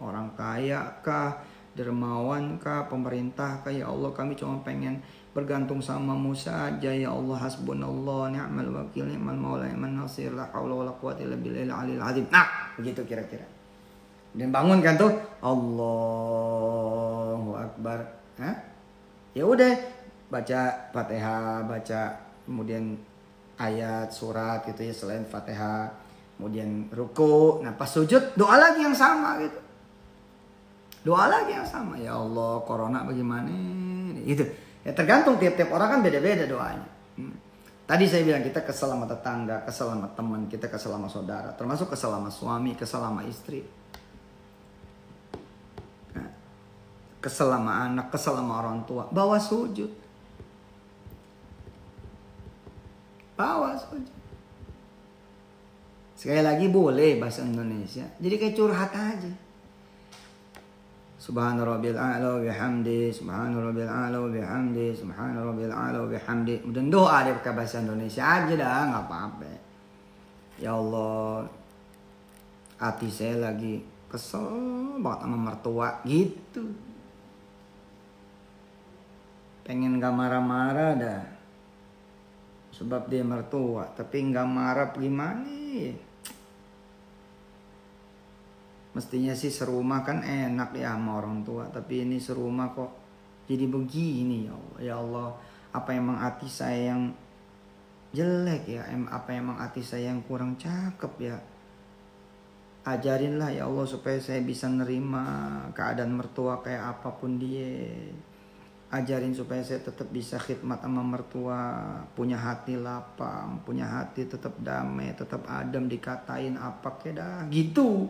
Orang kaya kah, dermawan kah, pemerintah kah ya Allah. Kami cuma pengen bergantung samamu saja ya Allah. Hasbunallah ni'mal wakil ni'mal maula ni'man nasir, la haula wala quwwata illa billahil aliyil azim. Nah, begitu kira-kira. Dan bangun kan tuh, Allahu Akbar. Ya udah, baca Fatihah, baca kemudian ayat surat gitu ya selain Fatihah, kemudian ruku. Nah pas sujud doa lagi yang sama gitu, doa lagi yang sama. Ya Allah, corona bagaimana gitu ya, tergantung tiap-tiap orang kan beda-beda doanya. Tadi saya bilang kita kesel sama tetangga, kesel sama teman kita, kesel sama saudara, termasuk kesel sama suami, kesel sama istri, kesel sama anak, kesel sama orang tua, bawa sujud. Bawa sujud. Sekali lagi boleh bahasa Indonesia. Jadi kayak curhat aja. Subhana rabbil a'la wa bihamdi, subhana rabbil a'la wa bihamdi, subhana rabbil a'la wa bihamdi. Dan doa deh pakai bahasa Indonesia aja dah, enggak apa-apa. Ya Allah, hati saya lagi kesel banget sama mertua gitu. Pengen gak marah-marah dah. Sebab dia mertua, tapi nggak marah gimana ya? Mestinya sih serumah kan enak ya sama orang tua, tapi ini serumah kok jadi begini ya Allah. Ya Allah, apa emang hati saya yang jelek ya, apa emang hati saya yang kurang cakep ya? Ajarinlah ya Allah supaya saya bisa nerima keadaan mertua kayak apapun dia. Ajarin supaya saya tetap bisa khidmat sama mertua, punya hati lapang, punya hati tetap damai, tetap adem, dikatain apa kayak dah gitu.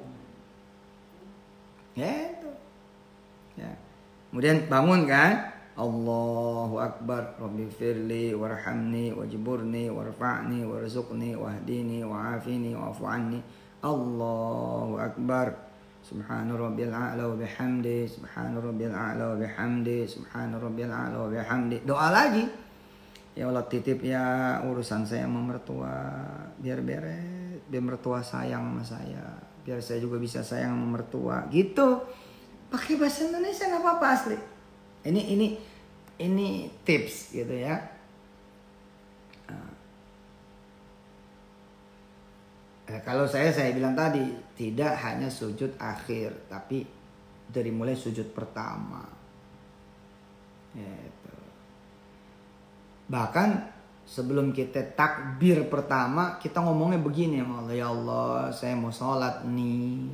Gitu. Ya. Kemudian bangun kan? Allahu Akbar, Rabbi firli warhamni wajburni warfa'ni warzuqni wahdini wa'afini wa'fu anni. Allahu Akbar, Subhana rabbil a'la wa bihamdi, Subhana rabbil a'la wa bihamdi, Subhana rabbil a'la wa bihamdi. Doa lagi. Ya Allah, titip ya urusan saya sama mertua, biar beres, biar mertua sayang sama saya, biar saya juga bisa sayang sama mertua. Gitu. Pakai bahasa Indonesia nggak apa-apa asli. Ini tips gitu ya. Kalau saya bilang tadi, tidak hanya sujud akhir, tapi dari mulai sujud pertama. Gitu. Bahkan sebelum kita takbir pertama, kita ngomongnya begini, ya Allah, saya mau sholat nih,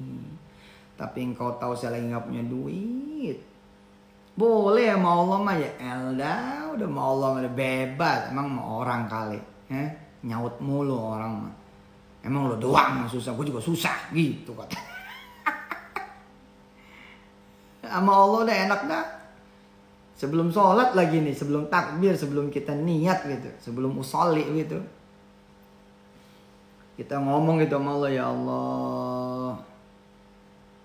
tapi engkau tahu saya lagi nggak punya duit. Boleh ya mau Allah mah ya Elda, udah mau Allah udah bebas. Emang mau orang kali, nyaut mulu orang mah. Emang lo doang susah, gue juga susah gitu kata. Sama Allah udah enak dah. Sebelum sholat lagi nih, sebelum takbir, sebelum kita niat gitu, sebelum usolli gitu, kita ngomong gitu sama Allah, ya Allah,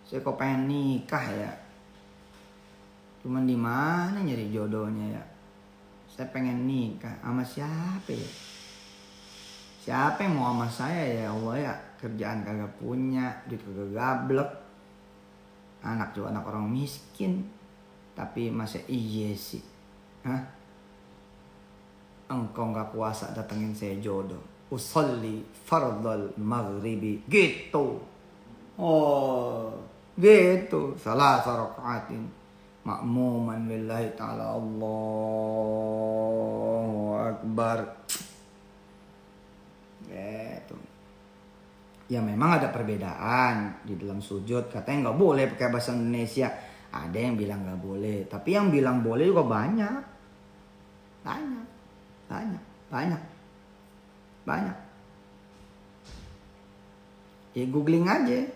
saya kok pengen nikah ya. Cuman di mana nyari jodohnya ya? Saya pengen nikah sama siapa ya? Siapa yang mau sama saya ya Allah ya? Kerjaan kagak punya, duit kagak gablek, anak juga anak orang miskin, tapi masa iya sih? Engkau nggak kuasa datengin saya jodoh. Usolli fardal maghribi gitu. Oh, gitu. Salah rakaatin. Ma'muman lillahi ta'ala, Allahu Akbar. Gitu. Ya memang ada perbedaan di dalam sujud. Katanya nggak boleh pakai bahasa Indonesia. Ada yang bilang nggak boleh. Tapi yang bilang boleh juga banyak. Banyak. Ya googling aja.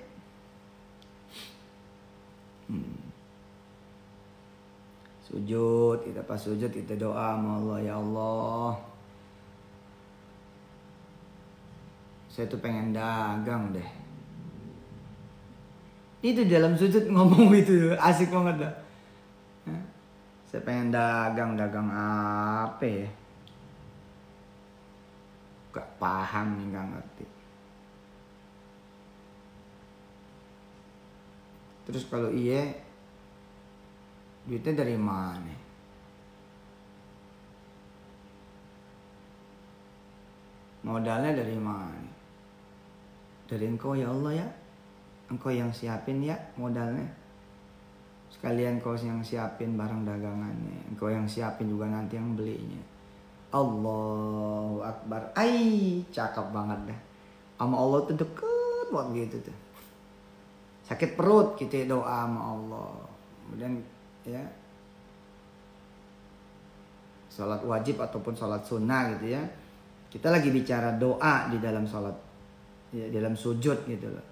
Sujud, kita pas sujud kita doa sama Allah, ya Allah, saya tuh pengen dagang deh. Itu dalam sujud ngomong gitu, asik banget dah. Saya pengen dagang apa ya? Gak paham nih, gak ngerti. Terus kalau iya, duitnya dari mana? Modalnya dari mana? Dari Engkau ya Allah ya. Engkau yang siapin ya modalnya. Sekalian Engkau yang siapin barang dagangannya. Engkau yang siapin juga nanti yang belinya. Allahu Akbar. Cakep banget dah. Sama Allah tuh deket banget gitu tuh. Sakit perut kita doa sama Allah. Kemudian ya, sholat wajib ataupun sholat sunnah gitu ya, kita lagi bicara doa di dalam sholat ya, dalam sujud gitu loh.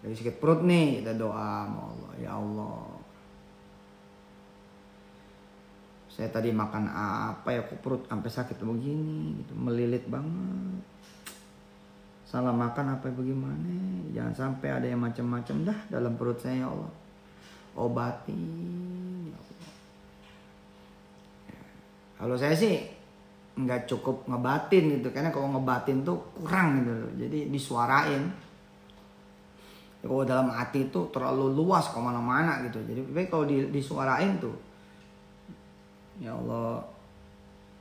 Dari sakit perut nih kita doa sama Allah, ya Allah, saya tadi makan apa ya kok perut sampai sakit begini gitu, melilit banget, salah makan apa bagaimana, jangan sampai ada yang macam-macam dah dalam perut saya ya Allah, obatin ya Allah. Kalau saya sih nggak cukup ngebatin gitu, karena kalau ngebatin tuh kurang gitu loh, jadi disuarain. Kalau dalam hati tuh terlalu luas kemana-mana gitu, jadi kalau disuarain tuh, ya Allah,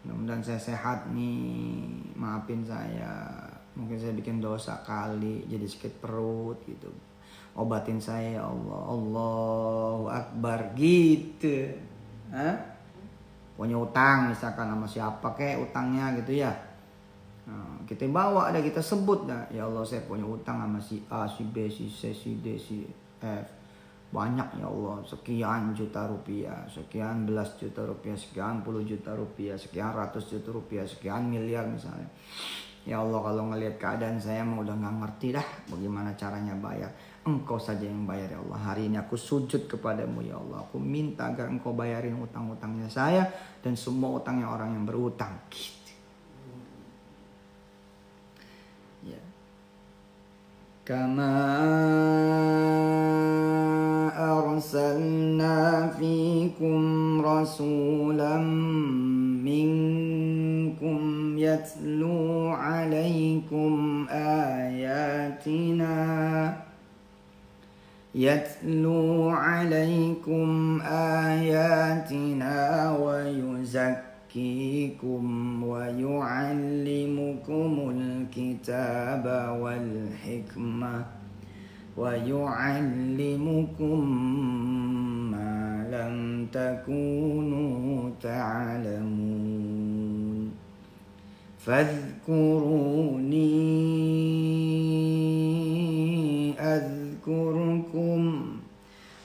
mudah-mudahan saya sehat nih, maafin saya, mungkin saya bikin dosa kali, jadi sakit perut gitu, obatin saya ya Allah, Allahu Akbar gitu. Punya utang misalkan sama siapa kayak utangnya gitu ya, Kita bawa ada, kita sebut dah. Ya Allah, saya punya utang sama si A, si B, si C, si D, si F. Banyak ya Allah, sekian juta rupiah, sekian belas juta rupiah, sekian puluh juta rupiah, sekian ratus juta rupiah, sekian miliar misalnya. Ya Allah, kalau ngelihat keadaan saya mau udah nggak ngerti dah bagaimana caranya bayar. Engkau saja yang bayar ya Allah. Hari ini aku sujud kepadamu ya Allah. Aku minta agar engkau bayarin utang-utangnya saya dan semua utangnya orang yang berutang. Gitu. Ya. Kama arsalna fikum rasulam minkum yatlu alaikum ayatina wa yuzakkikum wa yu'allimukumul kitaba wal hikmah wa yu'allimukum ma lam takunu ta'lamun fadhkuruni adhkurkum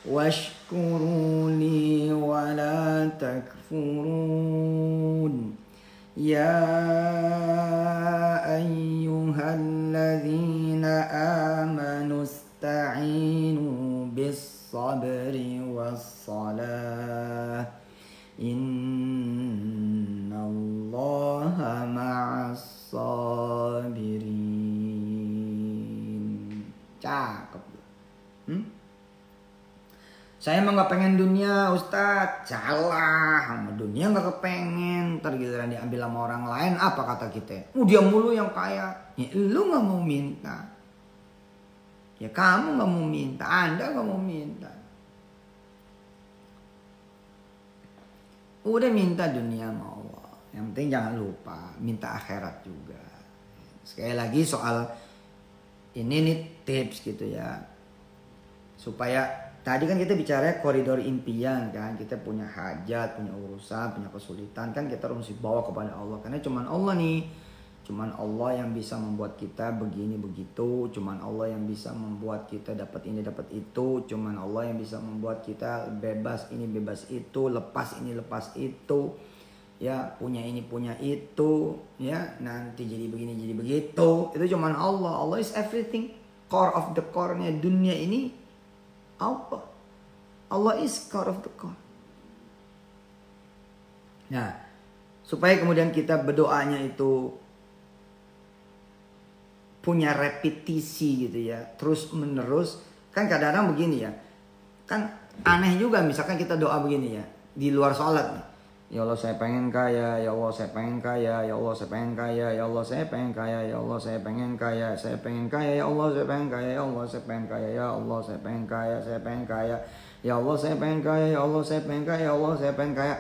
washkuruni wa la takfurun ya ayyuhalladzina amanu ista'inu bis-sabri was-salah innallaha ma'as-sabirin. Cakep. Saya emang gak pengen dunia Ustadz. Salah, sama dunia gak kepengen. Ntar giliran diambil sama orang lain, apa kata kita? Dia mulu yang kaya. Ya lu gak mau minta. Ya kamu gak mau minta, Anda gak mau minta. Udah minta dunia sama Allah. Yang penting jangan lupa minta akhirat juga. Sekali lagi soal ini nih tips gitu ya. Supaya tadi kan kita bicara koridor impian kan. Kita punya hajat, punya urusan, punya kesulitan kan kita harus bawa kepada Allah. Karena cuman Allah nih. Cuman Allah yang bisa membuat kita begini begitu. Cuman Allah yang bisa membuat kita dapat ini dapat itu. Cuman Allah yang bisa membuat kita bebas ini bebas itu. Lepas ini lepas itu. Ya punya ini punya itu. Ya nanti jadi begini jadi begitu. Itu cuman Allah. Allah is everything. Core of the core-nya dunia ini apa? Allah is core of the core. Nah, supaya kemudian kita berdoanya itu punya repetisi gitu ya, terus menerus. Kan kadang-kadang begini ya, kan aneh juga misalkan kita doa begini ya, di luar sholat nih. Ya Allah saya pengen kaya, ya Allah saya pengen kaya, ya Allah saya pengen kaya, ya Allah saya pengen kaya, ya Allah saya pengen kaya, saya pengen kaya, ya Allah saya pengen kaya, ya Allah saya pengen kaya, ya Allah saya pengen kaya, saya pengen kaya, ya Allah saya pengen kaya, ya Allah saya pengen kaya, ya Allah saya pengen kaya.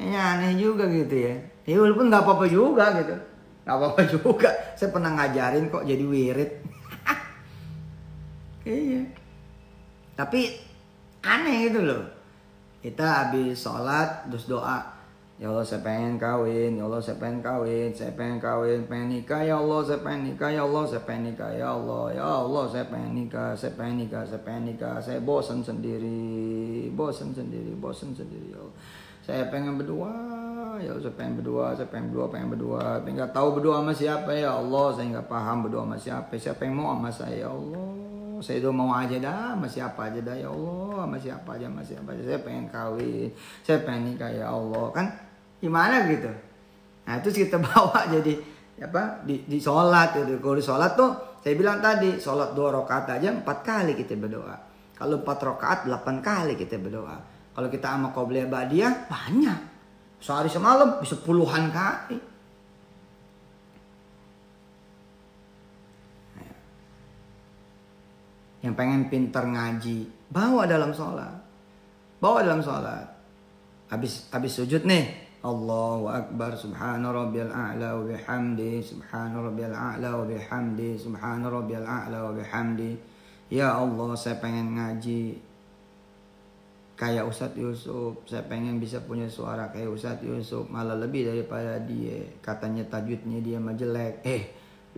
Ini aneh juga gitu ya. Ya walaupun nggak apa-apa juga gitu, nggak apa-apa juga. Saya pernah ngajarin kok jadi wirid. Iya. Tapi aneh gitu loh. Kita habis sholat terus doa. Ya Allah saya pengen kawin, ya Allah saya pengen kawin, saya pengen kawin, pengen nikah, ya Allah saya pengen nikah, ya Allah saya pengen nikah, ya Allah saya pengen nikah, saya pengen nikah, saya pengen nikah, saya bosan sendiri, ya Allah. Saya pengen berdua, ya Allah saya pengen berdua, pengen berdua, tapi nggak tahu berdua sama siapa ya Allah, saya nggak paham berdua sama siapa yang mau sama saya ya Allah. Saya itu mau aja dah, sama siapa aja dah ya Allah, sama siapa aja. Saya pengen kawin, saya pengen nikah ya Allah. Kan gimana gitu? Nah terus kita bawa jadi apa di sholat gitu. Kalau di sholat tuh saya bilang tadi sholat 2 rakaat aja 4 kali kita berdoa. Kalau 4 rakaat 8 kali kita berdoa. Kalau kita sama qobliyah ba'diyah banyak. Sehari semalam bisa puluhan kali. Yang pengen pintar ngaji, bawa dalam sholat. Habis sujud nih, Allahu Akbar, subhana rabbiyal a'la wa bihamdi, subhana rabbiyal a'la wa bihamdi, subhana rabbiyal a'la wa bihamdi. Ya Allah, saya pengen ngaji kayak Ustadz Yusuf, saya pengen bisa punya suara kayak Ustadz Yusuf, malah lebih daripada dia. Katanya tajwidnya dia mah jelek.